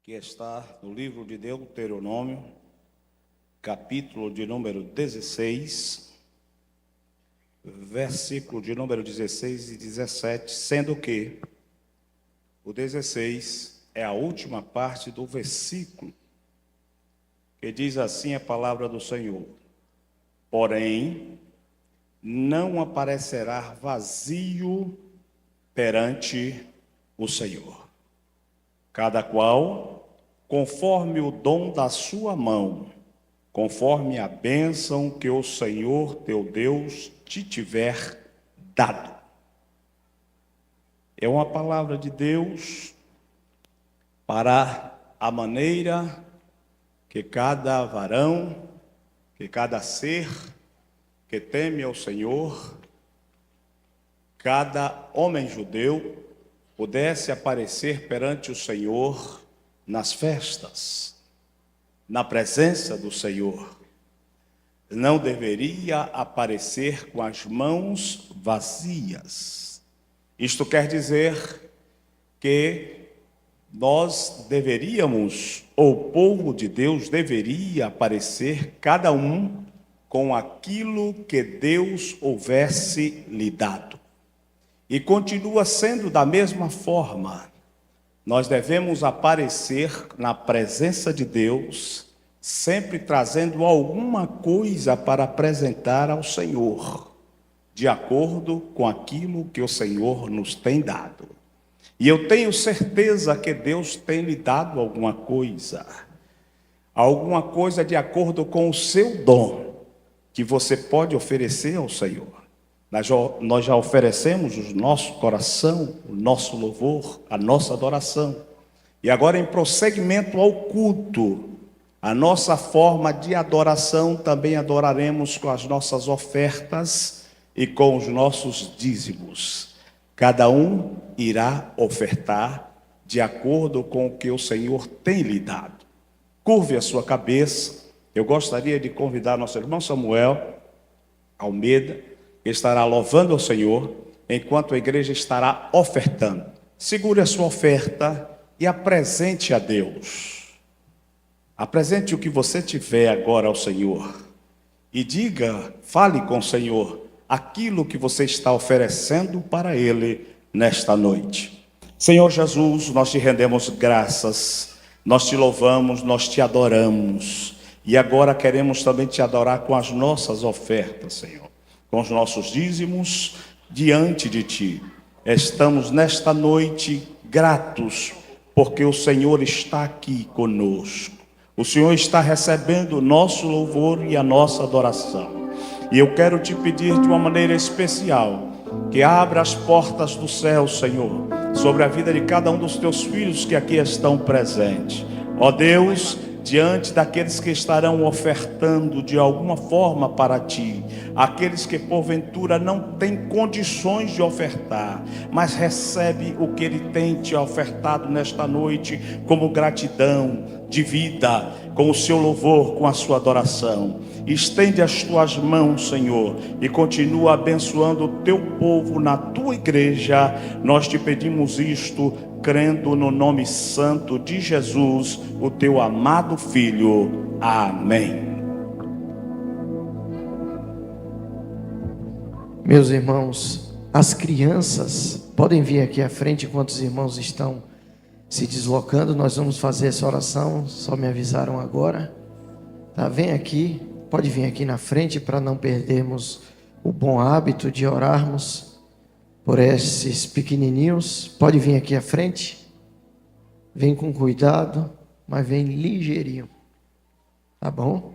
que está no livro de Deuteronômio, capítulo de número 16, versículo de número 16 e 17, sendo que o 16 é a última parte do versículo, que diz assim a palavra do Senhor: porém, não aparecerá vazio perante o Senhor, cada qual conforme o dom da sua mão, conforme a bênção que o Senhor teu Deus te tiver dado. É uma palavra de Deus para a maneira que cada varão, que cada ser que teme ao Senhor, cada homem judeu pudesse aparecer perante o Senhor nas festas, na presença do Senhor. Não deveria aparecer com as mãos vazias. Isto quer dizer que nós deveríamos, ou o povo de Deus deveria aparecer cada um com aquilo que Deus houvesse lhe dado. E continua sendo da mesma forma. Nós devemos aparecer na presença de Deus, sempre trazendo alguma coisa para apresentar ao Senhor, de acordo com aquilo que o Senhor nos tem dado. E eu tenho certeza que Deus tem lhe dado alguma coisa de acordo com o seu dom, que você pode oferecer ao Senhor. Nós já oferecemos o nosso coração, o nosso louvor, a nossa adoração. E agora, em prosseguimento ao culto, a nossa forma de adoração também adoraremos com as nossas ofertas e com os nossos dízimos. Cada um irá ofertar de acordo com o que o Senhor tem lhe dado. Curve a sua cabeça. Eu gostaria de convidar nosso irmão Samuel Almeida, que estará louvando ao Senhor, enquanto a igreja estará ofertando. Segure a sua oferta e apresente a Deus. Apresente o que você tiver agora ao Senhor. E diga, fale com o Senhor, aquilo que você está oferecendo para Ele nesta noite. Senhor Jesus, nós te rendemos graças, nós te louvamos, nós te adoramos. E agora queremos também te adorar com as nossas ofertas, Senhor, com os nossos dízimos diante de ti. Estamos nesta noite gratos, porque o Senhor está aqui conosco. O Senhor está recebendo o nosso louvor e a nossa adoração. E eu quero te pedir de uma maneira especial, que abra as portas do céu, Senhor, sobre a vida de cada um dos teus filhos que aqui estão presentes. Ó Deus, diante daqueles que estarão ofertando de alguma forma para ti, aqueles que porventura não têm condições de ofertar, mas recebe o que ele tem te ofertado nesta noite como gratidão de vida, com o seu louvor, com a sua adoração. Estende as tuas mãos, Senhor, e continua abençoando o teu povo na tua igreja. Nós te pedimos isto, crendo no nome santo de Jesus, o teu amado Filho. Amém. Meus irmãos, as crianças podem vir aqui à frente enquanto os irmãos estão se deslocando. Nós vamos fazer essa oração, só me avisaram agora. Tá, vem aqui, pode vir aqui na frente para não perdermos o bom hábito de orarmos por esses pequenininhos. Pode vir aqui à frente. Vem com cuidado, mas vem ligeirinho. Tá bom?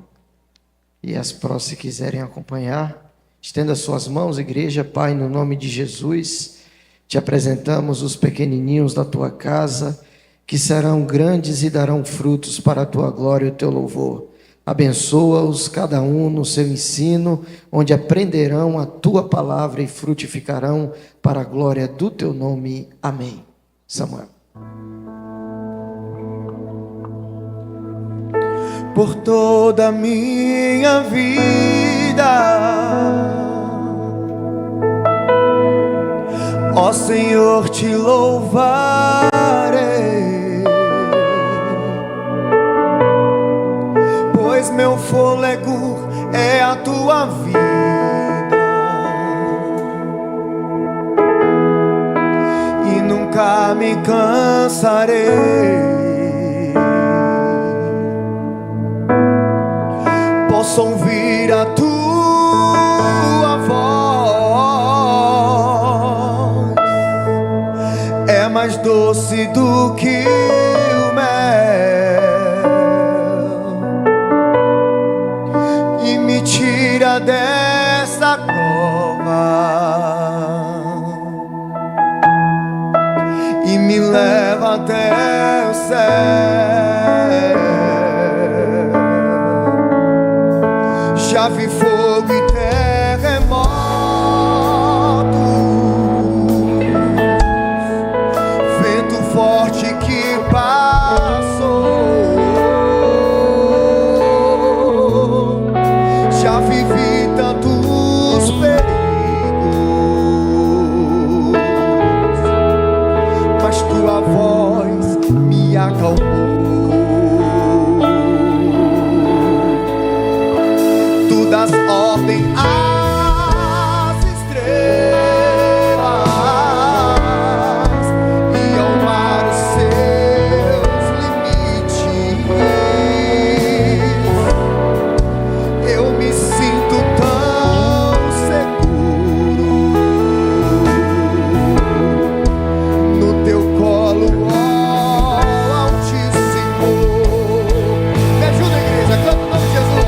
E as prós, se quiserem acompanhar, estenda suas mãos, igreja. Pai, no nome de Jesus, te apresentamos os pequenininhos da tua casa, que serão grandes e darão frutos para a tua glória e o teu louvor. Abençoa-os, cada um no seu ensino, onde aprenderão a tua palavra e frutificarão para a glória do teu nome. Amém. Samuel. Por toda a minha vida, ó Senhor, te louvarei. fôlego é a tua vida. E nunca me cansarei. Posso ouvir a tua voz, é mais doce do que o mel, e me tira dessa cova e me leva até o céu. Já vi fogo e terremotos, vento forte que passou. Já vivi tantos perigos, mas tua voz me acalmou. Das ordem às estrelas e ao mar os seus limites. Eu me sinto tão seguro no teu colo, ó Altíssimo. Me ajuda, igreja, canta o nome de Jesus.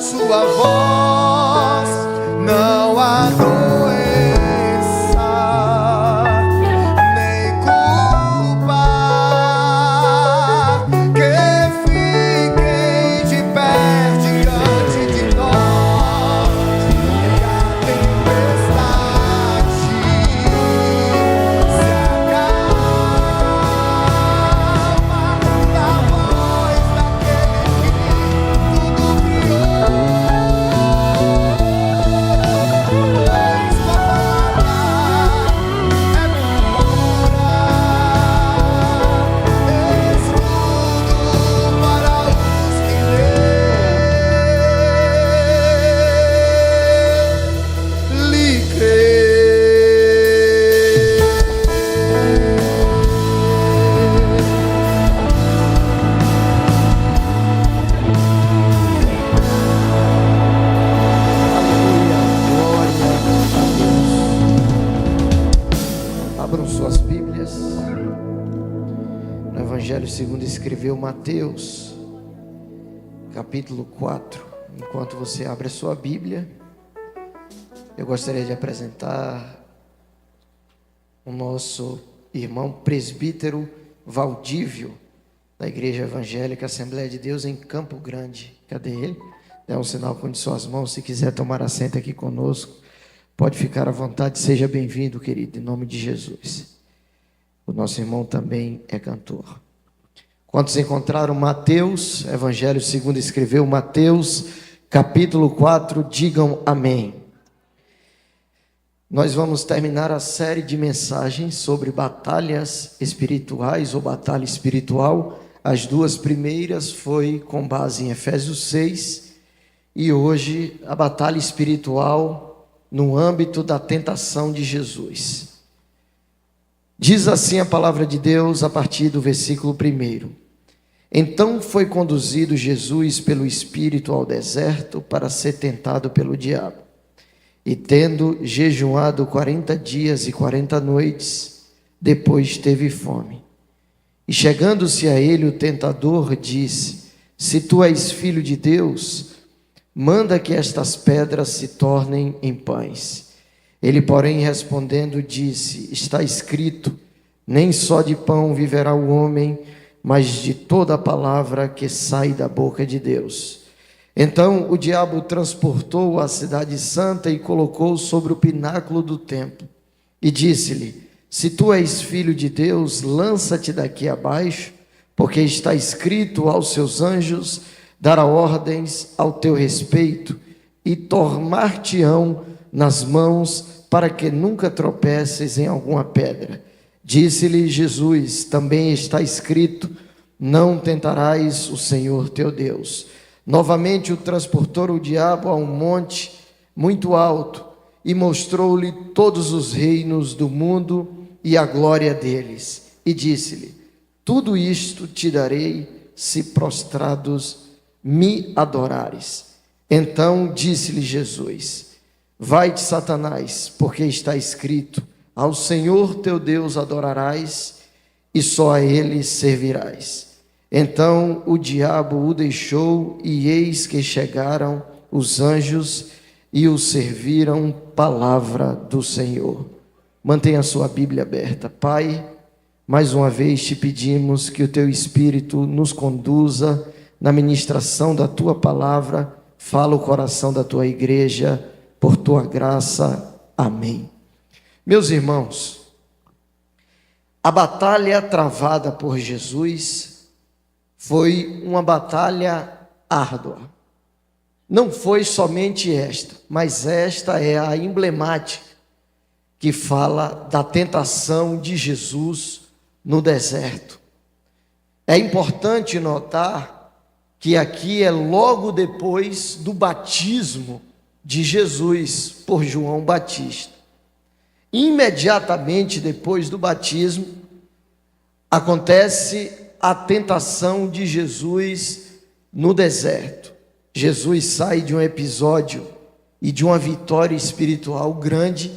Sua voz, não há doença nem culpa que fiquem de pé diante de nós. E a tempestade se acalma na voz daquele que tudo criou. Evangelho segundo escreveu Mateus, capítulo 4. Enquanto você abre a sua Bíblia, eu gostaria de apresentar o nosso irmão presbítero Valdívio, da Igreja Evangélica Assembleia de Deus em Campo Grande. Cadê ele? Dê um sinal com de suas mãos se quiser tomar assento aqui conosco Pode ficar à vontade, seja bem-vindo, querido, em nome de Jesus. O nosso irmão também é cantor. Quantos encontraram Mateus, Evangelho segundo escreveu Mateus, capítulo 4, digam amém. Nós vamos terminar a série de mensagens sobre batalhas espirituais ou batalha espiritual. As duas primeiras foi com base em Efésios 6 e hoje a batalha espiritual no âmbito da tentação de Jesus. Diz assim a palavra de Deus a partir do versículo 1. Então foi conduzido Jesus pelo Espírito ao deserto para ser tentado pelo diabo. E tendo jejuado 40 dias e 40 noites, depois teve fome. E chegando-se a ele o tentador disse: se tu és filho de Deus, manda que estas pedras se tornem em pães. Ele, porém, respondendo, disse: está escrito, nem só de pão viverá o homem, mas de toda a palavra que sai da boca de Deus. Então o diabo transportou-o à cidade santa e colocou sobre o pináculo do templo. E disse-lhe: se tu és filho de Deus, lança-te daqui abaixo, porque está escrito: aos seus anjos dará ordens ao teu respeito, e tomar-te-ão nas mãos, para que nunca tropeces em alguma pedra. Disse-lhe Jesus: também está escrito: não tentarás o Senhor teu Deus. Novamente o transportou o diabo a um monte muito alto, e mostrou-lhe todos os reinos do mundo e a glória deles. E disse-lhe: tudo isto te darei, se prostrados me adorares. Então disse-lhe Jesus: vai-te, Satanás, porque está escrito: ao Senhor teu Deus adorarás, e só a ele servirás. Então o diabo o deixou, e eis que chegaram os anjos e o serviram. Palavra do Senhor. Mantenha a sua Bíblia aberta. Pai, mais uma vez te pedimos que o teu Espírito nos conduza na ministração da tua palavra. Fala o coração da tua igreja, por tua graça. Amém. Meus irmãos, a batalha travada por Jesus foi uma batalha árdua. Não foi somente esta, mas esta é a emblemática que fala da tentação de Jesus no deserto. É importante notar que aqui é logo depois do batismo de Jesus por João Batista. Imediatamente depois do batismo, acontece a tentação de Jesus no deserto. Jesus sai de um episódio e de uma vitória espiritual grande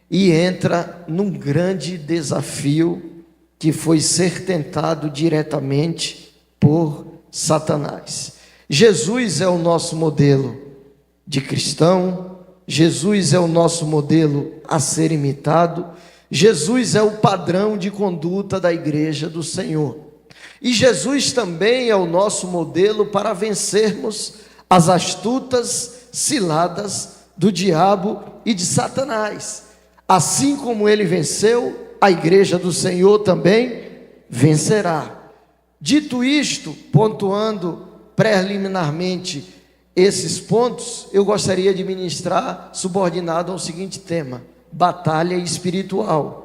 e entra num grande desafio, que foi ser tentado diretamente por Satanás. Jesus é o nosso modelo de cristão, Jesus é o nosso modelo a ser imitado, Jesus é o padrão de conduta da igreja do Senhor. E Jesus também é o nosso modelo para vencermos as astutas ciladas do diabo e de Satanás. Assim como ele venceu, a igreja do Senhor também vencerá. Dito isto, pontuando preliminarmente esses pontos, eu gostaria de ministrar subordinado ao seguinte tema: batalha espiritual.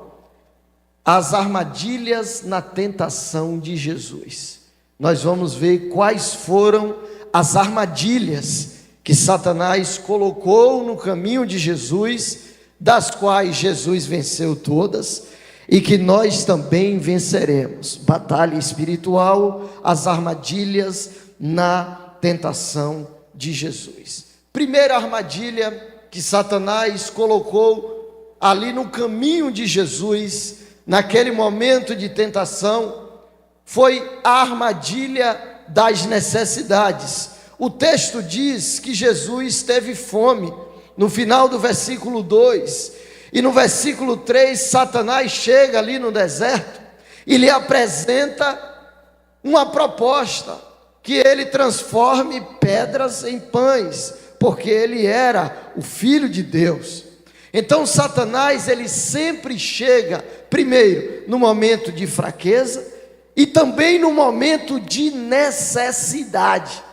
As armadilhas na tentação de Jesus. Nós vamos ver quais foram as armadilhas que Satanás colocou no caminho de Jesus, das quais Jesus venceu todas, e que nós também venceremos. Batalha espiritual, as armadilhas na tentação de Jesus. Primeira armadilha que Satanás colocou ali no caminho de Jesus, naquele momento de tentação, foi a armadilha das necessidades. O texto diz que Jesus teve fome, no final do versículo 2, e no versículo 3, Satanás chega ali no deserto e lhe apresenta uma proposta, que ele transforme pedras em pães, porque ele era o Filho de Deus. Então Satanás, ele sempre chega, primeiro, no momento de fraqueza e também no momento de necessidade.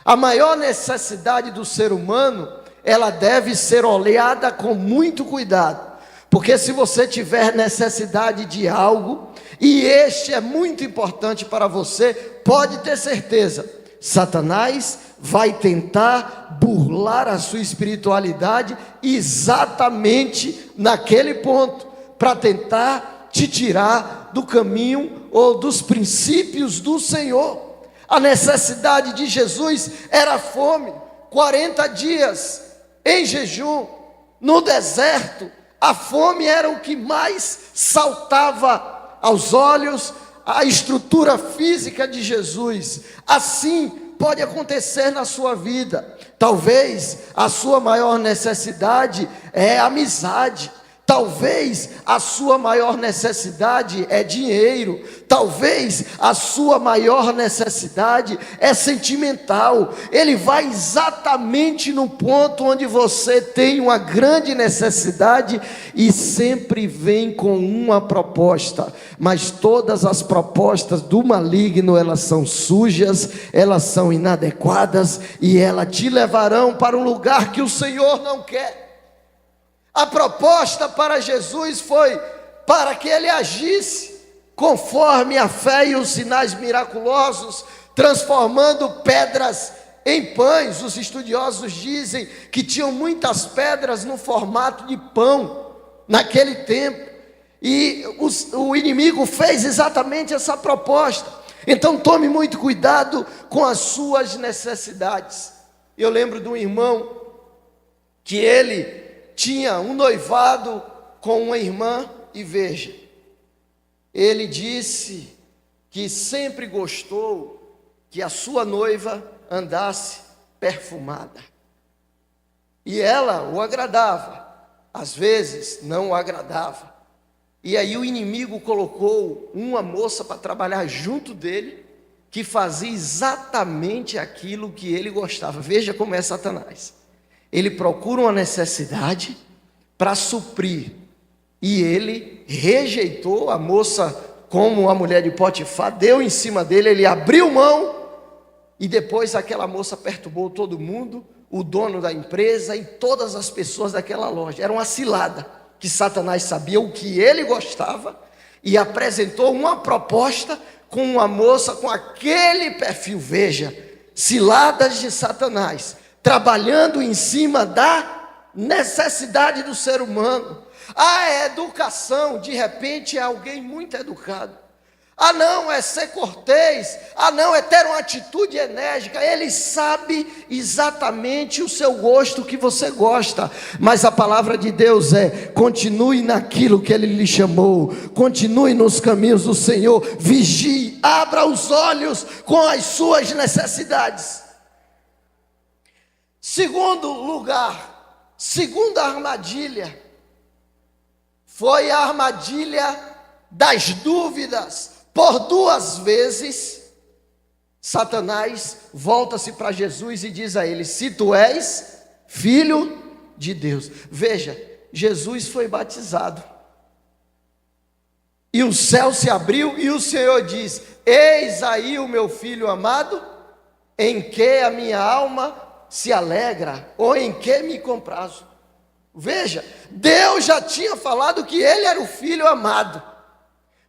A maior necessidade do ser humano, ela deve ser olhada com muito cuidado, porque se você tiver necessidade de algo, e este é muito importante para você, pode ter certeza, Satanás vai tentar burlar a sua espiritualidade exatamente naquele ponto, para tentar te tirar do caminho ou dos princípios do Senhor. A necessidade de Jesus era fome, 40 dias em jejum, no deserto. A fome era o que mais saltava aos olhos, a estrutura física de Jesus. Assim pode acontecer na sua vida. Talvez a sua maior necessidade é amizade. Talvez a sua maior necessidade é dinheiro. Talvez a sua maior necessidade é sentimental. Ele vai exatamente no ponto onde você tem uma grande necessidade e sempre vem com uma proposta. Mas todas as propostas do maligno, elas são sujas, elas são inadequadas e elas te levarão para um lugar que o Senhor não quer. A proposta para Jesus foi para que ele agisse conforme a fé e os sinais miraculosos, transformando pedras em pães. Os estudiosos dizem que tinham muitas pedras no formato de pão naquele tempo, e o inimigo fez exatamente essa proposta. Então tome muito cuidado com as suas necessidades. Eu lembro de um irmão que ele tinha um noivado com uma irmã, e veja, ele disse que sempre gostou que a sua noiva andasse perfumada, e ela o agradava, às vezes não o agradava, e aí o inimigo colocou uma moça para trabalhar junto dele, que fazia exatamente aquilo que ele gostava. Veja como é Satanás. Ele procura uma necessidade para suprir, e ele rejeitou a moça, como a mulher de Potifar, deu em cima dele, ele abriu mão, e depois aquela moça perturbou todo mundo, o dono da empresa e todas as pessoas daquela loja. Era uma cilada, que Satanás sabia o que ele gostava, e apresentou uma proposta com uma moça com aquele perfil. Veja, ciladas de Satanás, trabalhando em cima da necessidade do ser humano. A educação, de repente, é alguém muito educado. Ah, não, é ser cortês. Ah, não, é ter uma atitude enérgica. Ele sabe exatamente o seu gosto, que você gosta. Mas a palavra de Deus é: continue naquilo que Ele lhe chamou. Continue nos caminhos do Senhor. Vigie, abra os olhos com as suas necessidades. Segundo lugar, segunda armadilha, foi a armadilha das dúvidas. Por duas vezes, Satanás volta-se para Jesus e diz a ele: se tu és filho de Deus. Veja, Jesus foi batizado, e o céu se abriu, e o Senhor diz: eis aí o meu filho amado, em que a minha alma se alegra, ou em que me comprazo. Veja, Deus já tinha falado que ele era o filho amado,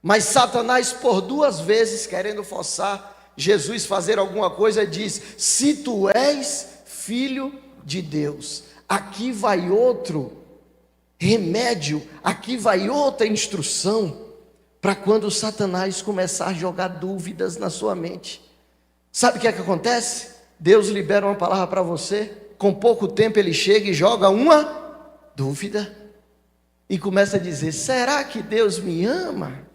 mas Satanás, por duas vezes, querendo forçar Jesus fazer alguma coisa, diz: se tu és filho de Deus. Aqui vai outro remédio, aqui vai outra instrução, para quando Satanás começar a jogar dúvidas na sua mente. Sabe o que é que acontece? Deus libera uma palavra para você, com pouco tempo ele chega e joga uma dúvida, e começa a dizer: será que Deus me ama?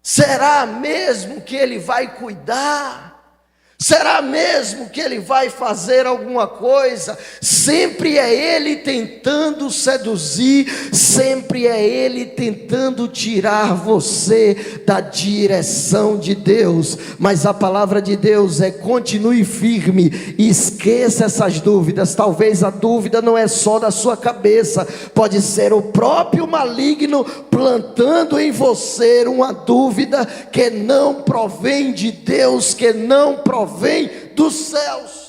Será mesmo que Ele vai cuidar? Será mesmo que ele vai fazer alguma coisa? Sempre é ele tentando seduzir, sempre é ele tentando tirar você da direção de Deus. Mas a palavra de Deus é: continue firme e esqueça essas dúvidas. Talvez a dúvida não é só da sua cabeça, pode ser o próprio maligno plantando em você uma dúvida que não provém de Deus, que não provém dos céus.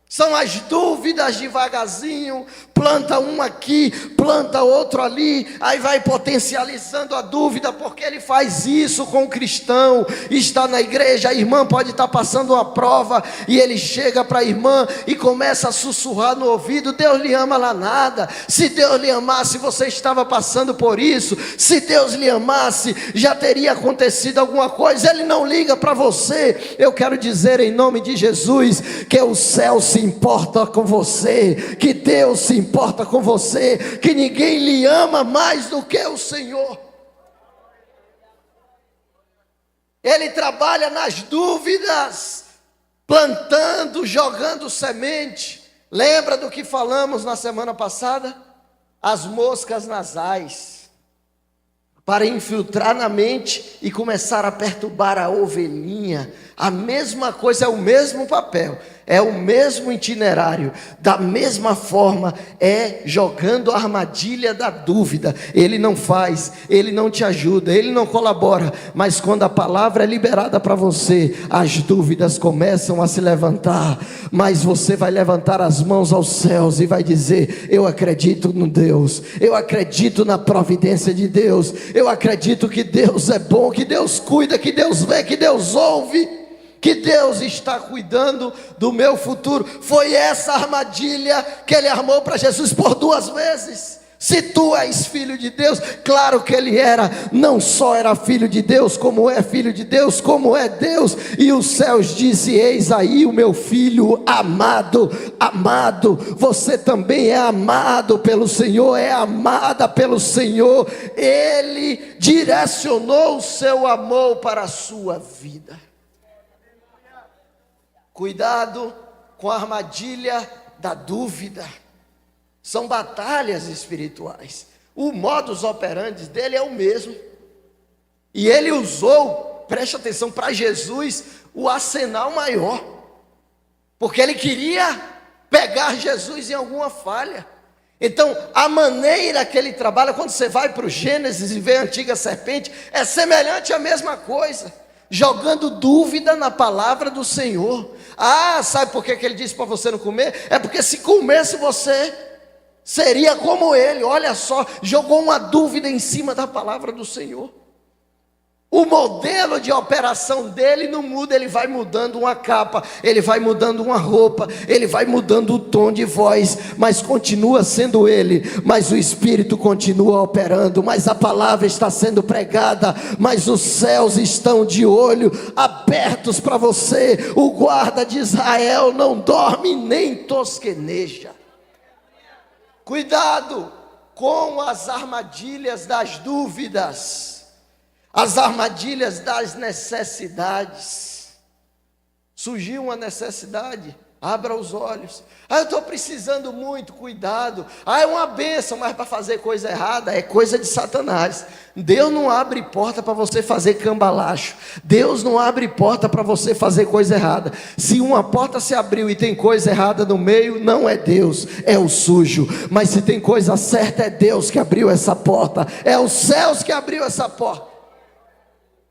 São as dúvidas devagarzinho, planta um aqui, planta outro ali, aí vai potencializando a dúvida, porque ele faz isso com o cristão. Está na igreja, a irmã pode estar passando uma prova, e ele chega para a irmã e começa a sussurrar no ouvido: Deus lhe ama lá nada. Se Deus lhe amasse, você estava passando por isso. Se Deus lhe amasse, já teria acontecido alguma coisa. Ele não liga para você. Eu quero dizer em nome de Jesus que o céu se importa com você, que Deus se importa com você, que ninguém lhe ama mais do que o Senhor. Ele trabalha nas dúvidas, plantando, jogando semente. Lembra do que falamos na semana passada? As moscas nasais, para infiltrar na mente e começar a perturbar a ovelhinha. A mesma coisa, é o mesmo papel, é o mesmo itinerário. Da mesma forma, é jogando a armadilha da dúvida. Ele não faz, ele não te ajuda, ele não colabora, mas quando a palavra é liberada para você, as dúvidas começam a se levantar. Mas você vai levantar as mãos aos céus e vai dizer: eu acredito no Deus, eu acredito na providência de Deus, eu acredito que Deus é bom, que Deus cuida, que Deus vê, que Deus ouve, que Deus está cuidando do meu futuro. Foi essa armadilha que ele armou para Jesus por 2 vezes. Se tu és filho de Deus, claro que ele era, não só era filho de Deus, como é filho de Deus, como é Deus. E os céus disse: eis aí o meu filho amado, amado. Você também é amado pelo Senhor, é amada pelo Senhor. Ele direcionou o seu amor para a sua vida. Cuidado com a armadilha da dúvida. São batalhas espirituais. O modus operandi dele é o mesmo. E ele usou, preste atenção, para Jesus, o arsenal maior. Porque ele queria pegar Jesus em alguma falha. Então, a maneira que ele trabalha, quando você vai para o Gênesis e vê a antiga serpente, é semelhante à mesma coisa. Jogando dúvida na palavra do Senhor. Ah, sabe por que ele disse para você não comer? É porque se comesse você seria como ele. Olha só, jogou uma dúvida em cima da palavra do Senhor. O modelo de operação dele não muda, ele vai mudando uma capa, ele vai mudando uma roupa, ele vai mudando o tom de voz, mas continua sendo ele, mas o Espírito continua operando, mas a palavra está sendo pregada, mas os céus estão de olho abertos para você. O guarda de Israel não dorme nem tosqueneja. Cuidado com as armadilhas das dúvidas, as armadilhas das necessidades. Surgiu uma necessidade, abra os olhos. Ah, eu estou precisando muito, cuidado. Ah, é uma bênção, mas para fazer coisa errada é coisa de Satanás. Deus não abre porta para você fazer cambalacho. Deus não abre porta para você fazer coisa errada. Se uma porta se abriu e tem coisa errada no meio, não é Deus, é o sujo. Mas se tem coisa certa, é Deus que abriu essa porta, é os céus que abriu essa porta.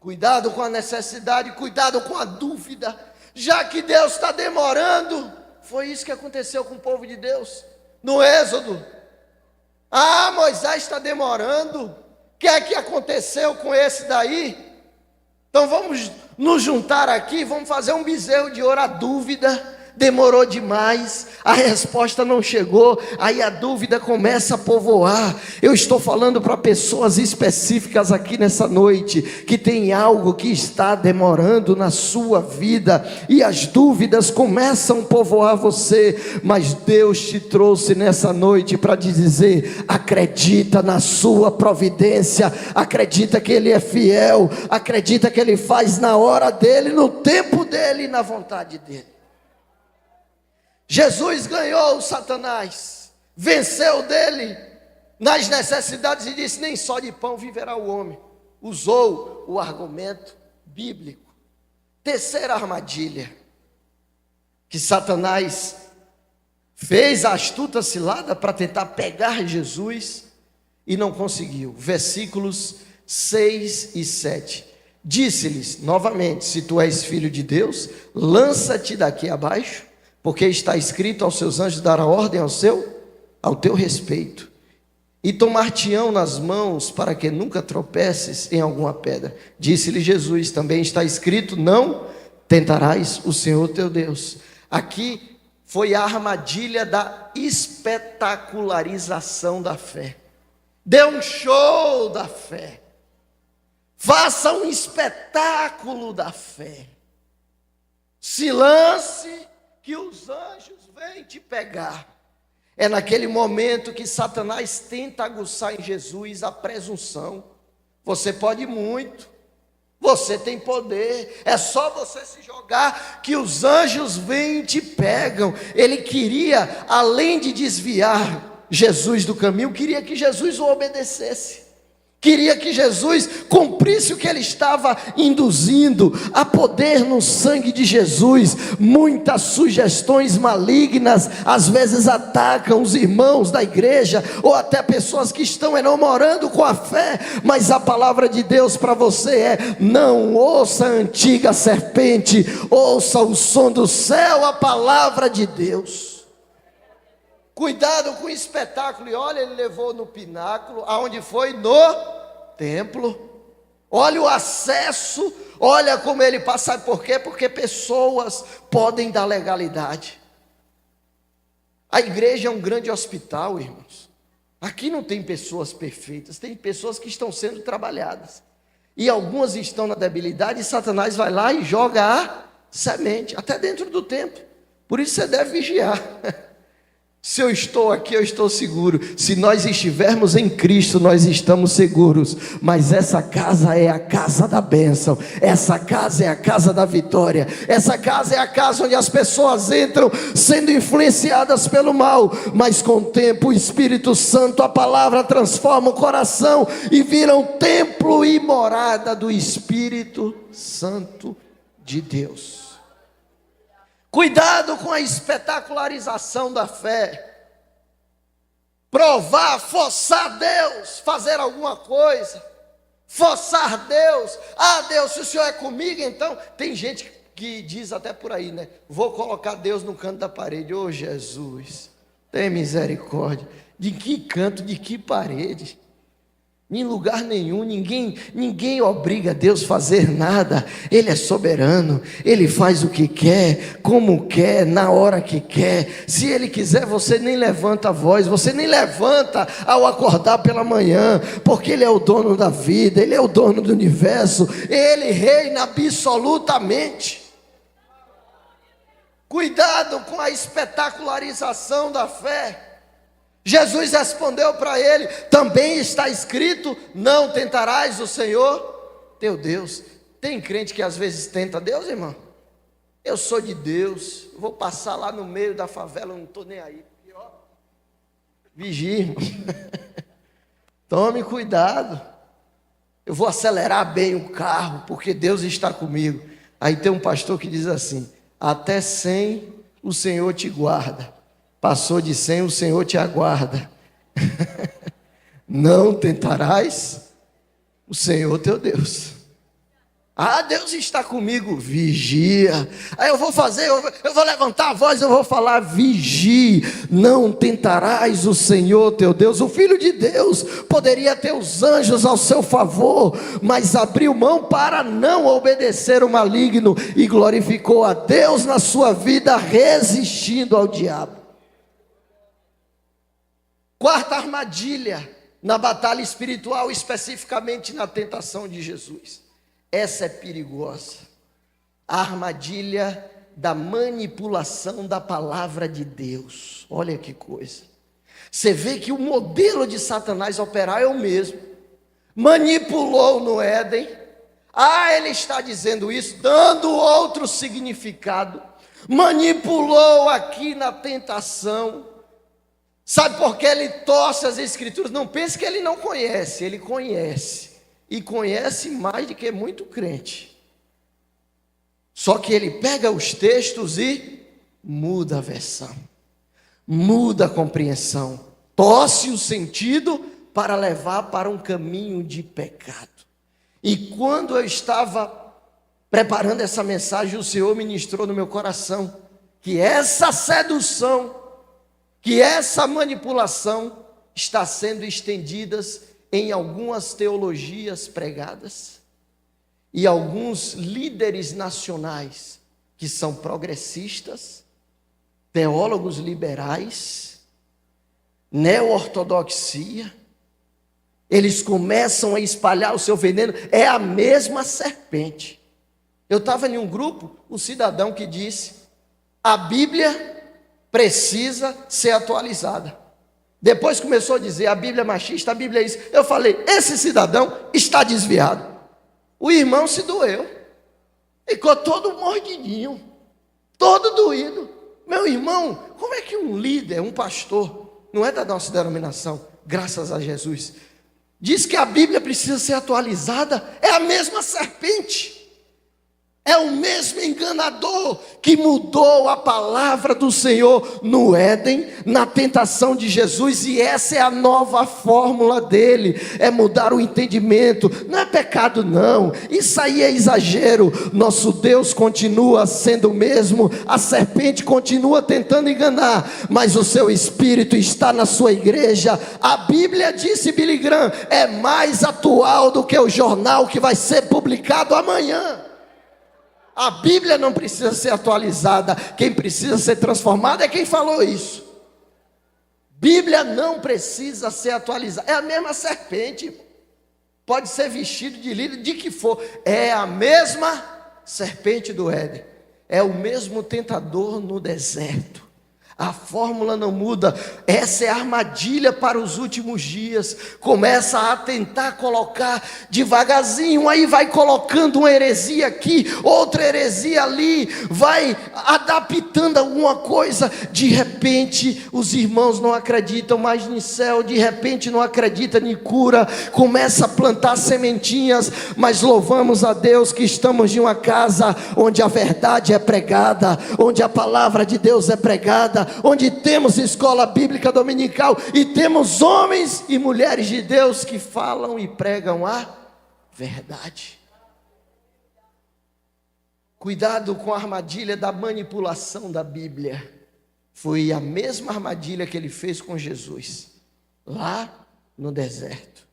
Cuidado com a necessidade, cuidado com a dúvida. Já que Deus está demorando, foi isso que aconteceu com o povo de Deus no Êxodo. Ah, Moisés está demorando. O que é que aconteceu com esse daí? Então vamos nos juntar aqui, vamos fazer um bezerro de ouro. A dúvida demorou demais, a resposta não chegou, aí a dúvida começa a povoar. Eu estou falando para pessoas específicas aqui nessa noite, que tem algo que está demorando na sua vida, e as dúvidas começam a povoar você, mas Deus te trouxe nessa noite para te dizer: acredita na sua providência, acredita que Ele é fiel, acredita que Ele faz na hora dEle, no tempo dEle e na vontade dEle. Jesus ganhou o Satanás, venceu dele nas necessidades e disse: nem só de pão viverá o homem. Usou o argumento bíblico. Terceira armadilha que Satanás fez, a astuta cilada para tentar pegar Jesus e não conseguiu. Versículos 6 e 7. Disse-lhes novamente: se tu és filho de Deus, lança-te daqui abaixo, porque está escrito: aos seus anjos dará ordem ao teu respeito, e tomar-te-ão nas mãos, para que nunca tropeces em alguma pedra. Disse-lhe Jesus: também está escrito: não tentarás o Senhor teu Deus. Aqui foi a armadilha da espetacularização da fé. Dê um show da fé, faça um espetáculo da fé, se lance que os anjos vêm te pegar. É naquele momento que Satanás tenta aguçar em Jesus a presunção. Você pode muito, você tem poder, é só você se jogar que os anjos vêm e te pegam. Ele queria, além de desviar Jesus do caminho, queria que Jesus o obedecesse. Queria que Jesus cumprisse o que ele estava induzindo. Há poder no sangue de Jesus. Muitas sugestões malignas às vezes atacam os irmãos da igreja, ou até pessoas que estão enamorando com a fé. Mas a palavra de Deus para você é: não ouça a antiga serpente, ouça o som do céu, a palavra de Deus. Cuidado com o espetáculo. E olha, ele levou no pináculo, aonde foi? No templo. Olha o acesso, olha como ele passa. Sabe por quê? Porque pessoas podem dar legalidade. A igreja é um grande hospital, irmãos. Aqui não tem pessoas perfeitas, tem pessoas que estão sendo trabalhadas, e algumas estão na debilidade, e Satanás vai lá e joga a semente, até dentro do templo. Por isso você deve vigiar. Se eu estou aqui, eu estou seguro. Se nós estivermos em Cristo, nós estamos seguros. Mas essa casa é a casa da bênção. Essa casa é a casa da vitória. Essa casa é a casa onde as pessoas entram sendo influenciadas pelo mal, mas com o tempo o Espírito Santo, a palavra, transforma o coração e vira um templo e morada do Espírito Santo de Deus. Cuidado com a espetacularização da fé. Provar, forçar Deus, fazer alguma coisa. Forçar Deus. Ah, Deus, se o Senhor é comigo, então... Tem gente que diz até por aí, né? Vou colocar Deus no canto da parede. Ô Jesus, tem misericórdia. De que canto, de que parede? Em lugar nenhum. Ninguém obriga Deus a fazer nada. Ele é soberano, Ele faz o que quer, como quer, na hora que quer. Se Ele quiser, você nem levanta a voz, você nem levanta ao acordar pela manhã, porque Ele é o dono da vida, Ele é o dono do universo, Ele reina absolutamente. Cuidado com a espetacularização da fé. Jesus respondeu para ele: também está escrito: não tentarás o Senhor teu Deus. Tem crente que às vezes tenta Deus, irmão. Eu sou de Deus, vou passar lá no meio da favela, não estou nem aí. Vigia, irmão. Tome cuidado. Eu vou acelerar bem o carro, porque Deus está comigo. Aí tem um pastor que diz assim: até 100 o Senhor te guarda. Passou de 100, o Senhor te aguarda. Não tentarás o Senhor teu Deus. Ah, Deus está comigo, vigia. Aí eu vou fazer, eu vou levantar a voz, eu vou falar, vigie. Não tentarás o Senhor teu Deus. O Filho de Deus poderia ter os anjos ao seu favor, mas abriu mão para não obedecer o maligno e glorificou a Deus na sua vida, resistindo ao diabo. Quarta armadilha na batalha espiritual, especificamente na tentação de Jesus. Essa é perigosa. A armadilha da manipulação da palavra de Deus. Olha que coisa. Você vê que o modelo de Satanás operar é o mesmo. Manipulou no Éden. Ah, ele está dizendo isso, dando outro significado. Manipulou aqui na tentação. Sabe por que ele torce as escrituras? Não pense que ele não conhece, ele conhece. E conhece mais do que muito crente. Só que ele pega os textos e muda a versão, muda a compreensão, torce o sentido para levar para um caminho de pecado. E quando eu estava preparando essa mensagem, o Senhor ministrou no meu coração que essa sedução, que essa manipulação está sendo estendidas em algumas teologias pregadas e alguns líderes nacionais que são progressistas, teólogos liberais, neo-ortodoxia, eles começam a espalhar o seu veneno. É a mesma serpente. Eu estava em um grupo, um cidadão que disse: a Bíblia precisa ser atualizada. Depois começou a dizer, a Bíblia é machista, a Bíblia é isso. Eu falei, esse cidadão está desviado. O irmão se doeu. Ficou todo mordidinho, todo doído. Meu irmão, como é que um líder, um pastor, não é da nossa denominação, graças a Jesus, diz que a Bíblia precisa ser atualizada? É a mesma serpente. É o mesmo enganador que mudou a palavra do Senhor no Éden, na tentação de Jesus, e essa é a nova fórmula dele, é mudar o entendimento. Não é pecado não, isso aí é exagero. Nosso Deus continua sendo o mesmo, a serpente continua tentando enganar, mas o seu espírito está na sua igreja. A Bíblia, disse Billy Graham, é mais atual do que o jornal que vai ser publicado amanhã. A Bíblia não precisa ser atualizada, quem precisa ser transformado é quem falou isso. Bíblia não precisa ser atualizada, é a mesma serpente, pode ser vestido de líder, de que for, é a mesma serpente do Éden, é o mesmo tentador no deserto. A fórmula não muda, essa é a armadilha para os últimos dias. Começa a tentar colocar devagarzinho, aí vai colocando uma heresia aqui, outra heresia ali, vai adaptando alguma coisa. De repente os irmãos não acreditam mais em céu, de repente não acreditam em cura, começa a plantar sementinhas. Mas louvamos a Deus que estamos em uma casa onde a verdade é pregada, onde a palavra de Deus é pregada, onde temos escola bíblica dominical e temos homens e mulheres de Deus que falam e pregam a verdade. Cuidado com a armadilha da manipulação da Bíblia. Foi a mesma armadilha que ele fez com Jesus lá no deserto.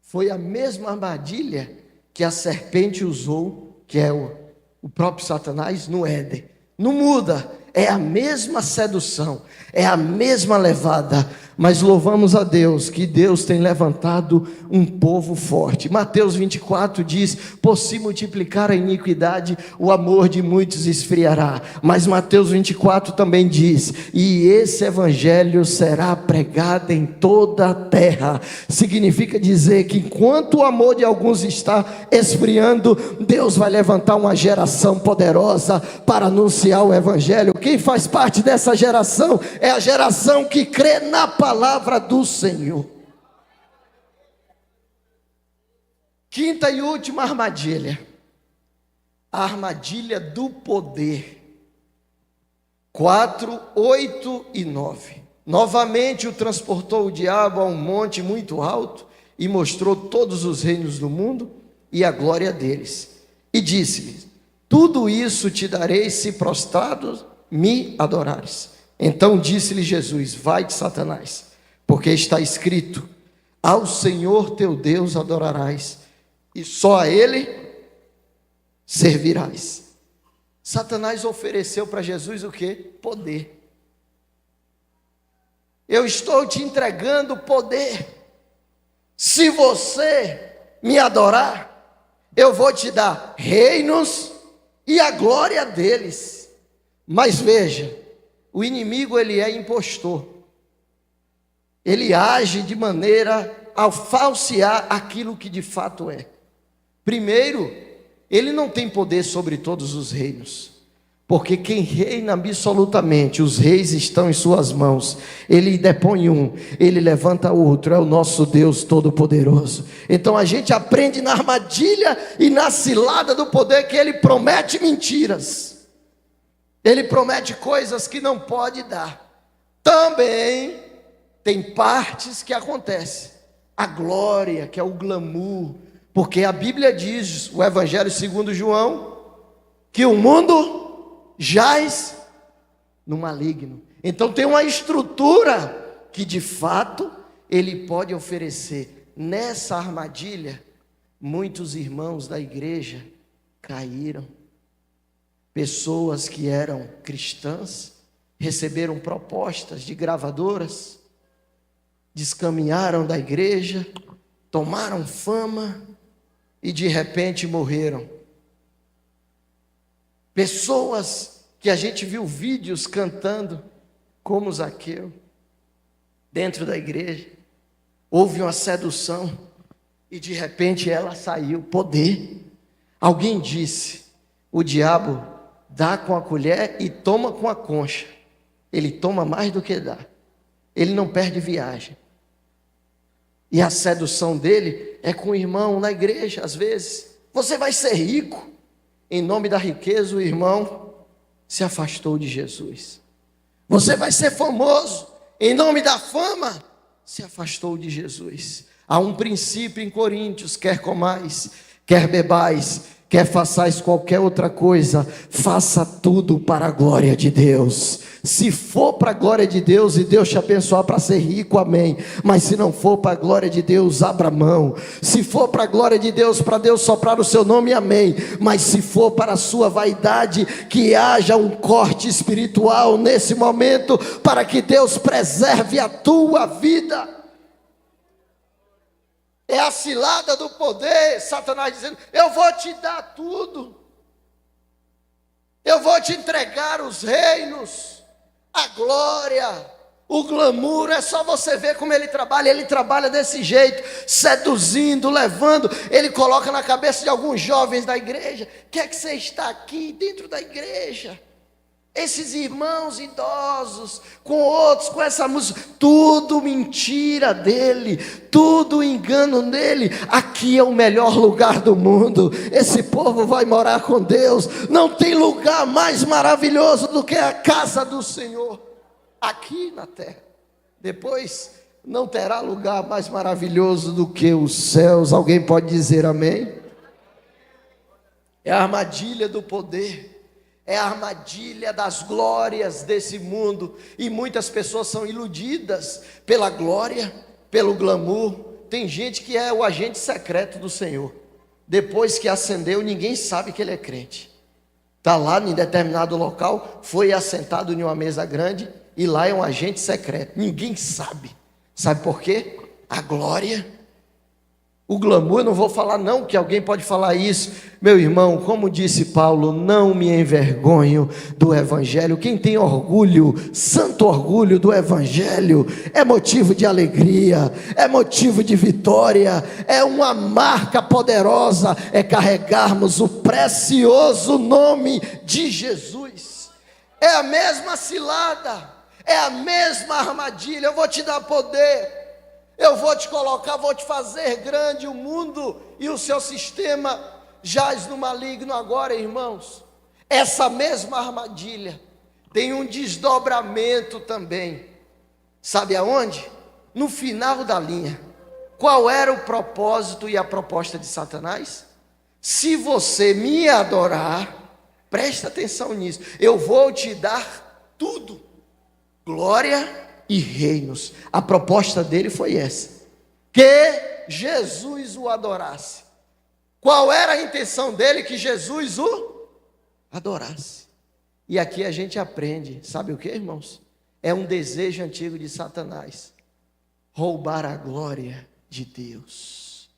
Foi a mesma armadilha que a serpente usou, que é o próprio Satanás, no Éden. Não muda, é a mesma sedução, é a mesma levada, mas louvamos a Deus, que Deus tem levantado um povo forte. Mateus 24 diz, por se multiplicar a iniquidade, o amor de muitos esfriará. Mas Mateus 24 também diz, e esse evangelho será pregado em toda a terra. Significa dizer que enquanto o amor de alguns está esfriando, Deus vai levantar uma geração poderosa para anunciar o evangelho. Quem faz parte dessa geração é a geração que crê na palavra do Senhor. Quinta e última armadilha, a armadilha do poder. 4, 8 e 9. Novamente o transportou o diabo a um monte muito alto e mostrou todos os reinos do mundo e a glória deles. e disse-lhe: tudo isso te darei se prostrado me adorares. Então disse-lhe Jesus: vai de Satanás, porque está escrito: ao Senhor teu Deus adorarás, e só a Ele servirás. Satanás ofereceu para Jesus o quê? Poder. Eu estou te entregando poder. Se você me adorar, eu vou te dar reinos e a glória deles. Mas veja, o inimigo, ele é impostor. Ele age de maneira a falsear aquilo que de fato é. Primeiro, ele não tem poder sobre todos os reinos, porque quem reina absolutamente, os reis estão em suas mãos. Ele depõe um, ele levanta outro, é o nosso Deus Todo-Poderoso. Então a gente aprende na armadilha e na cilada do poder que ele promete mentiras. Ele promete coisas que não pode dar. Também tem partes que acontecem. A glória, que é o glamour, porque a Bíblia diz, o Evangelho segundo João, que o mundo jaz no maligno. Então tem uma estrutura que de fato ele pode oferecer. Nessa armadilha, muitos irmãos da igreja caíram. Pessoas que eram cristãs receberam propostas de gravadoras, descaminharam da igreja, tomaram fama e de repente morreram. Pessoas que a gente viu vídeos cantando, como Zaqueu, dentro da igreja, houve uma sedução e de repente ela saiu. Poder. Alguém disse: o diabo dá com a colher e toma com a concha. Ele toma mais do que dá. Ele não perde viagem. E a sedução dele é com o irmão na igreja, às vezes. Você vai ser rico. Em nome da riqueza, o irmão se afastou de Jesus. Você vai ser famoso. Em nome da fama, se afastou de Jesus. Há um princípio em Coríntios: quer comais, quer bebais, quer façais qualquer outra coisa, faça tudo para a glória de Deus. Se for para a glória de Deus e Deus te abençoar para ser rico, amém. Mas se não for para a glória de Deus, abra mão. Se for para a glória de Deus, para Deus soprar o seu nome, amém. Mas se for para a sua vaidade, que haja um corte espiritual nesse momento, para que Deus preserve a tua vida. É a cilada do poder, Satanás dizendo: eu vou te dar tudo, eu vou te entregar os reinos, a glória, o glamour. É só você ver como ele trabalha desse jeito, seduzindo, levando. Ele coloca na cabeça de alguns jovens da igreja: que é que você está aqui dentro da igreja? Esses irmãos idosos, com outros, com essa música, tudo mentira dele, tudo engano dele. Aqui é o melhor lugar do mundo, esse povo vai morar com Deus. Não tem lugar mais maravilhoso do que a casa do Senhor, aqui na terra. Depois não terá lugar mais maravilhoso do que os céus. Alguém pode dizer amém? É a armadilha do poder. É a armadilha das glórias desse mundo. E muitas pessoas são iludidas pela glória, pelo glamour. Tem gente que é o agente secreto do Senhor. Depois que ascendeu, ninguém sabe que ele é crente. Está lá em determinado local, foi assentado em uma mesa grande, e lá é um agente secreto. Ninguém sabe. Sabe por quê? A glória, o glamour. Eu não vou falar não, que alguém pode falar isso. Meu irmão, como disse Paulo, não me envergonho do Evangelho. Quem tem orgulho, santo orgulho do Evangelho, é motivo de alegria, é motivo de vitória, é uma marca poderosa, é carregarmos o precioso nome de Jesus. É a mesma cilada, é a mesma armadilha. Eu vou te dar poder, eu vou te colocar, vou te fazer grande. O mundo e o seu sistema jaz no maligno agora, irmãos. Essa mesma armadilha tem um desdobramento também. Sabe aonde? No final da linha. Qual era o propósito e a proposta de Satanás? se você me adorar, presta atenção nisso, eu vou te dar tudo, glória e reinos. A proposta dele foi essa, que Jesus o adorasse. Qual era a intenção dele? Que Jesus o adorasse. E aqui a gente aprende, sabe o que, irmãos? É um desejo antigo de Satanás: roubar a glória de Deus,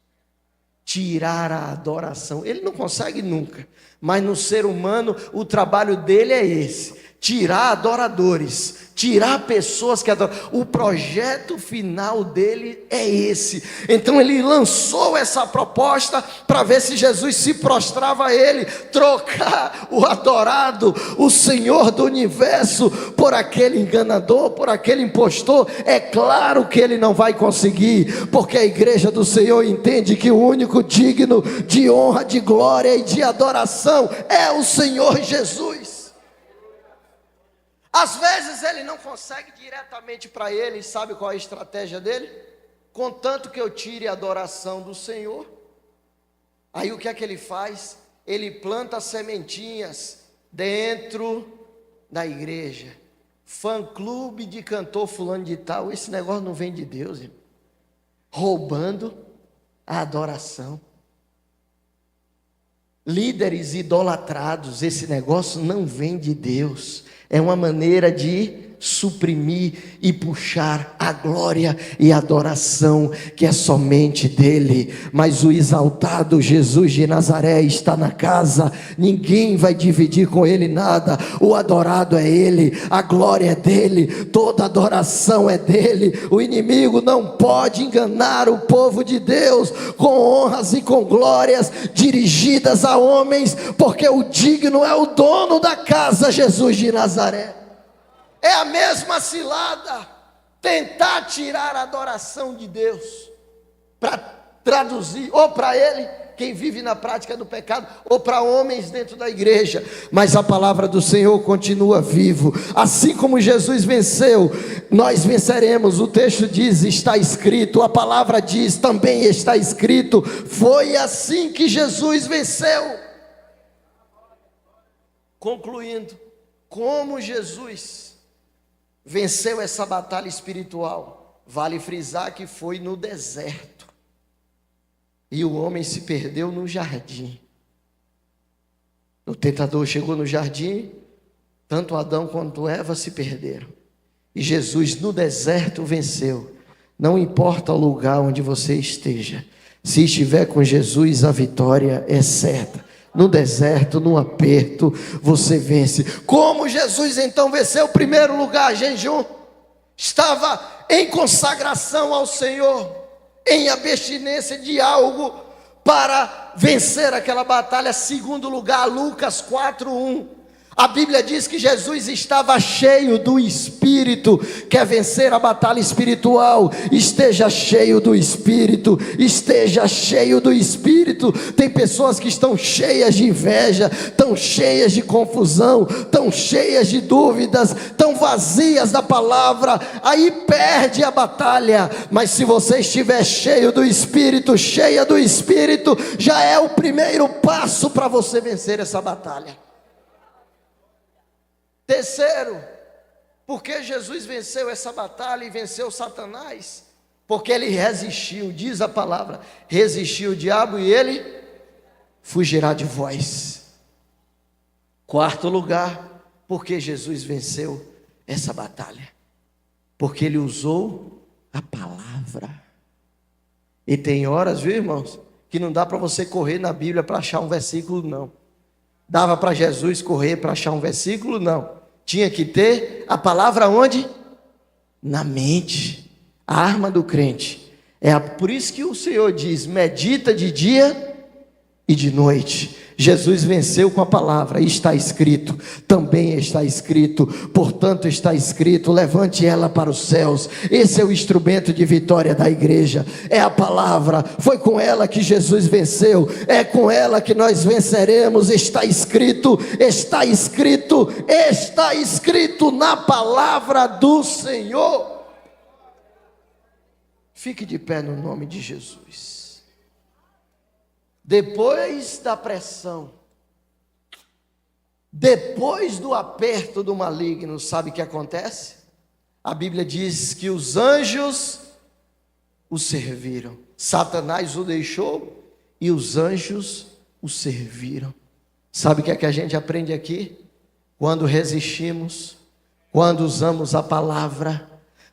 tirar a adoração. Ele não consegue nunca, mas no ser humano o trabalho dele é esse: tirar adoradores, tirar pessoas que adoram. O projeto final dele é esse. Então ele lançou essa proposta para ver se Jesus se prostrava a ele, trocar o adorado, o Senhor do universo, por aquele enganador, por aquele impostor. É claro que ele não vai conseguir, porque a igreja do Senhor entende que o único digno de honra, de glória e de adoração é o Senhor Jesus. Às vezes ele não consegue diretamente para ele. Sabe qual é a estratégia dele? Contanto que eu tire a adoração do Senhor, aí o que é que ele faz? Ele planta sementinhas dentro da igreja. Fã-clube de cantor fulano de tal. Esse negócio não vem de Deus, irmão. Roubando a adoração. Líderes idolatrados. Esse negócio não vem de Deus. É uma maneira de suprimir e puxar a glória e a adoração que é somente dele. Mas o exaltado Jesus de Nazaré está na casa, ninguém vai dividir com ele nada. O adorado é ele, a glória é dele, toda adoração é dele. O inimigo não pode enganar o povo de Deus com honras e com glórias dirigidas a homens, porque o digno é o dono da casa, Jesus de Nazaré. É a mesma cilada, tentar tirar a adoração de Deus, para traduzir, ou para ele, quem vive na prática do pecado, ou para homens dentro da igreja. Mas a palavra do Senhor continua vivo. Assim como Jesus venceu, nós venceremos. O texto diz, está escrito. A palavra diz, também está escrito. Foi assim que Jesus venceu. Concluindo, como Jesus venceu essa batalha espiritual? Vale frisar que foi no deserto, e o homem se perdeu no jardim. O tentador chegou no jardim, tanto Adão quanto Eva se perderam, e Jesus no deserto venceu. Não importa o lugar onde você esteja, se estiver com Jesus, a vitória é certa. No deserto, no aperto, você vence. Como Jesus então venceu? Primeiro lugar, jejum. Estava em consagração ao Senhor, em abstinência de algo para vencer aquela batalha. Segundo lugar, Lucas 4:1. A Bíblia diz que Jesus estava cheio do Espírito. Quer vencer a batalha espiritual? Esteja cheio do Espírito. Esteja cheio do Espírito. Tem pessoas que estão cheias de inveja, estão cheias de confusão, estão cheias de dúvidas, estão vazias da palavra. Aí perde a batalha. Mas se você estiver cheio do Espírito, cheia do Espírito, já é o primeiro passo para você vencer essa batalha. Terceiro, porque Jesus venceu essa batalha e venceu Satanás? Porque ele resistiu, diz a palavra, resistiu o diabo e ele fugirá de vós. Quarto lugar, porque Jesus venceu essa batalha? Porque ele usou a palavra. E tem horas, viu, irmãos, que não dá para você correr na Bíblia para achar um versículo, não. Dava para Jesus correr para achar um versículo? Não. Tinha que ter a palavra onde? Na mente. A arma do crente. Por isso que o Senhor diz, medita de dia e de noite. Jesus venceu com a palavra. Está escrito, também está escrito, portanto está escrito, levante ela para os céus. Esse é o instrumento de vitória da igreja, é a palavra. Foi com ela que Jesus venceu, é com ela que nós venceremos. Está escrito, está escrito, está escrito na palavra do Senhor. Fique de pé no nome de Jesus. depois da pressão, depois do aperto do maligno, sabe o que acontece? A Bíblia diz que os anjos o serviram. Satanás o deixou e os anjos o serviram. Sabe o que é que a gente aprende aqui? Quando resistimos, quando usamos a palavra,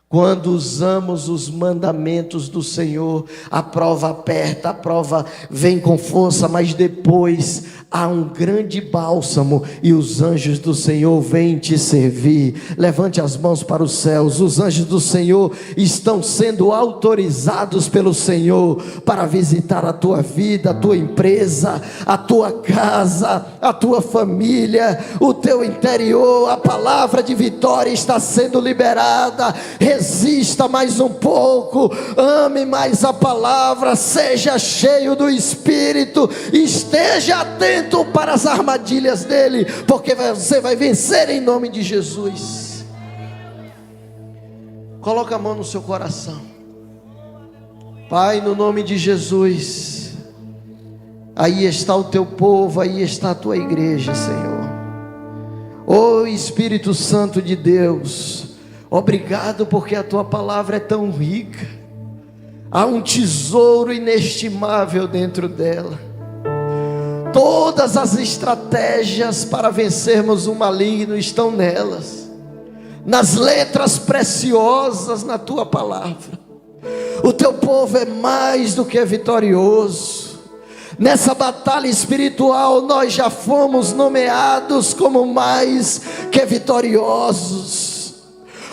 quando usamos os mandamentos do Senhor, a prova aperta, a prova vem com força, mas depois há um grande bálsamo e os anjos do Senhor vêm te servir. Levante as mãos para os céus. Os anjos do Senhor estão sendo autorizados pelo Senhor para visitar a tua vida, a tua empresa, a tua casa, a tua família, o teu interior. A palavra de vitória está sendo liberada. Resista mais um pouco, ame mais a palavra, seja cheio do Espírito, esteja atento para as armadilhas dele, porque você vai vencer em nome de Jesus. Coloca a mão no seu coração. Pai, no nome de Jesus, aí está o teu povo, aí está a tua igreja, Senhor. Ó Espírito Santo de Deus, obrigado porque a tua palavra é tão rica. Há um tesouro inestimável dentro dela. Todas as estratégias para vencermos o maligno estão nelas, nas letras preciosas na tua palavra. O teu povo é mais do que vitorioso. Nessa batalha espiritual nós já fomos nomeados como mais que vitoriosos.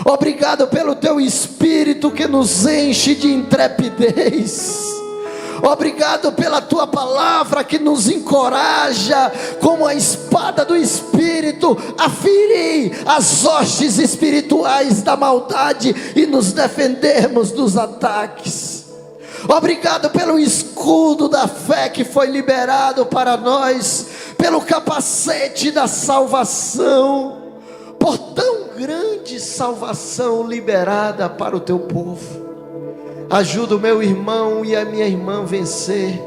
Obrigado pelo teu Espírito que nos enche de intrepidez. Obrigado pela tua palavra que nos encoraja, como a espada do Espírito, a ferir as hostes espirituais da maldade e nos defendermos dos ataques. Obrigado pelo escudo da fé que foi liberado para nós, pelo capacete da salvação, por tão grande salvação liberada para o teu povo. Ajuda o meu irmão e a minha irmã a vencer,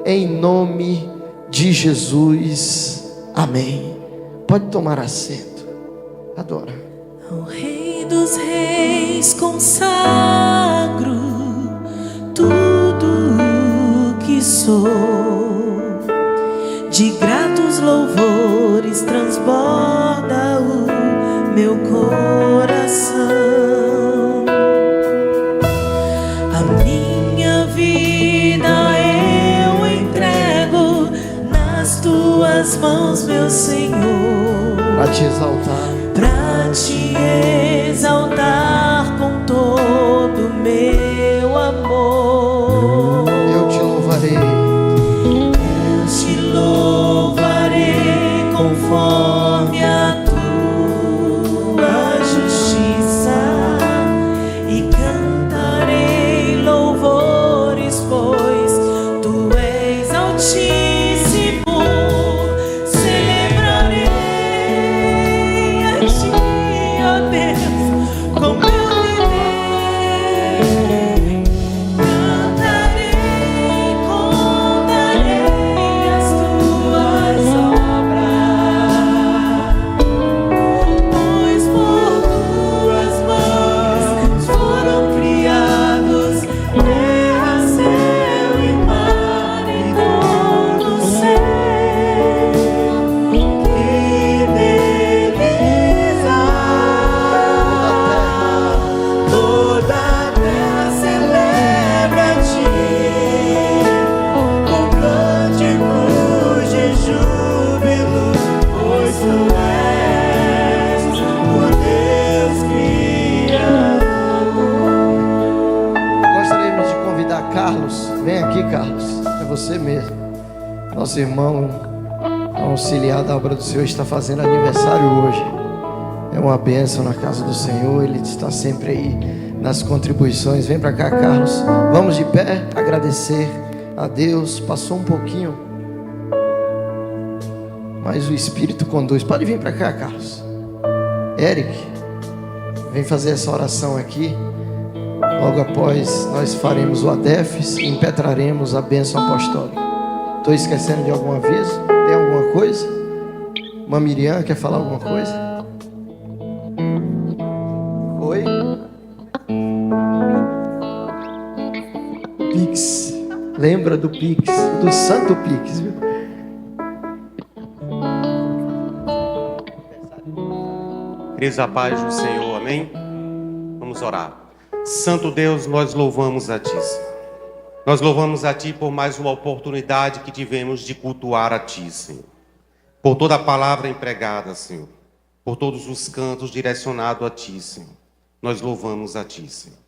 em nome de Jesus, amém. Pode tomar assento, adora. Ao Rei dos Reis consagro tudo o que sou, de gratos louvores transborda o meu coração. A minha vida eu entrego nas tuas mãos, meu Senhor, Para te exaltar, pra te exaltar com todo meu amor. eu te louvarei. Eu te louvarei conforme a tua justiça e cantarei louvores, pois tu és altíssimo. Celebrarei a ti, ó Deus, com meu viver. Cantarei, contarei as tuas obras, pois por tuas mãos foram criados terra, céu e mar e todo o céu. Que beleza! Toda a terra celebra a ti, com cânticos de júbilo, pois tu és o Deus Criador. Gostaríamos de convidar Carlos. Vem aqui, Carlos, é você mesmo. Nosso irmão auxiliar da obra do Senhor está fazendo aniversário hoje. É uma bênção na casa do Senhor. Ele está sempre aí nas contribuições. Vem para cá, Carlos. Vamos de pé agradecer a Deus. Passou um pouquinho, mas o Espírito conduz. Pode vir para cá, Carlos. Eric, vem fazer essa oração aqui. Logo após nós faremos o ADEFES e impetraremos a bênção apostólica. Estou esquecendo de algum aviso? Tem alguma coisa? Uma Miriam quer falar alguma coisa? Oi? Pix. Lembra do Pix, do Santo Pix, viu? Queridos, a paz do Senhor, amém? Vamos orar. Santo Deus, nós louvamos a Ti, Senhor. Nós louvamos a Ti por mais uma oportunidade que tivemos de cultuar a Ti, Senhor. Por toda a palavra empregada, Senhor. Por todos os cantos direcionados a Ti, Senhor. Nós louvamos a Ti, Senhor.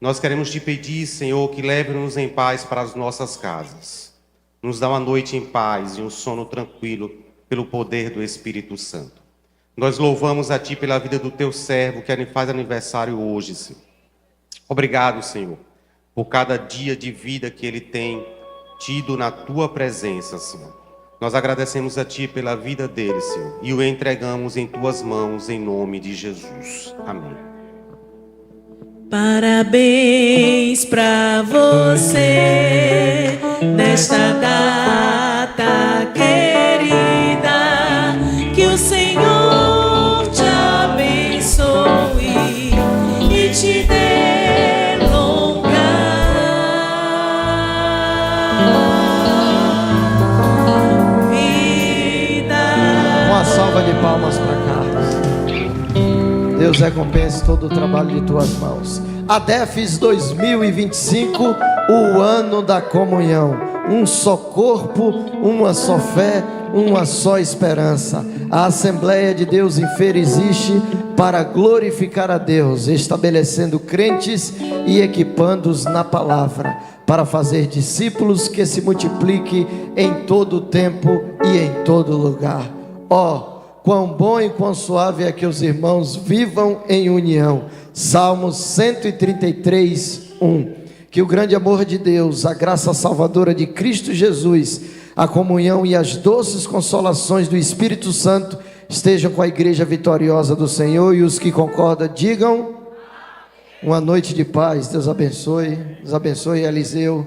Nós queremos Te pedir, Senhor, que leve-nos em paz para as nossas casas. Nos dá uma noite em paz e um sono tranquilo pelo poder do Espírito Santo. Nós louvamos a Ti pela vida do Teu servo que faz aniversário hoje, Senhor. Obrigado, Senhor, por cada dia de vida que ele tem tido na Tua presença, Senhor. Nós agradecemos a Ti pela vida dele, Senhor, e o entregamos em Tuas mãos, em nome de Jesus. Amém. Parabéns pra você nesta data querida, que o Senhor te abençoe e te dê longa vida. Uma salva de palmas para Carlos. Deus recompense todo o trabalho de tuas mãos. ADEFES 2025, o ano da comunhão. Um só corpo, uma só fé, uma só esperança. A Assembleia de Deus em Feira existe para glorificar a Deus, estabelecendo crentes e equipando-os na palavra, para fazer discípulos que se multipliquem em todo o tempo e em todo lugar. Quão bom e quão suave é que os irmãos vivam em união. Salmos 133, 1. Que o grande amor de Deus, a graça salvadora de Cristo Jesus, a comunhão e as doces consolações do Espírito Santo estejam com a igreja vitoriosa do Senhor, e os que concordam digam uma noite de paz. Deus abençoe. Deus abençoe, Eliseu.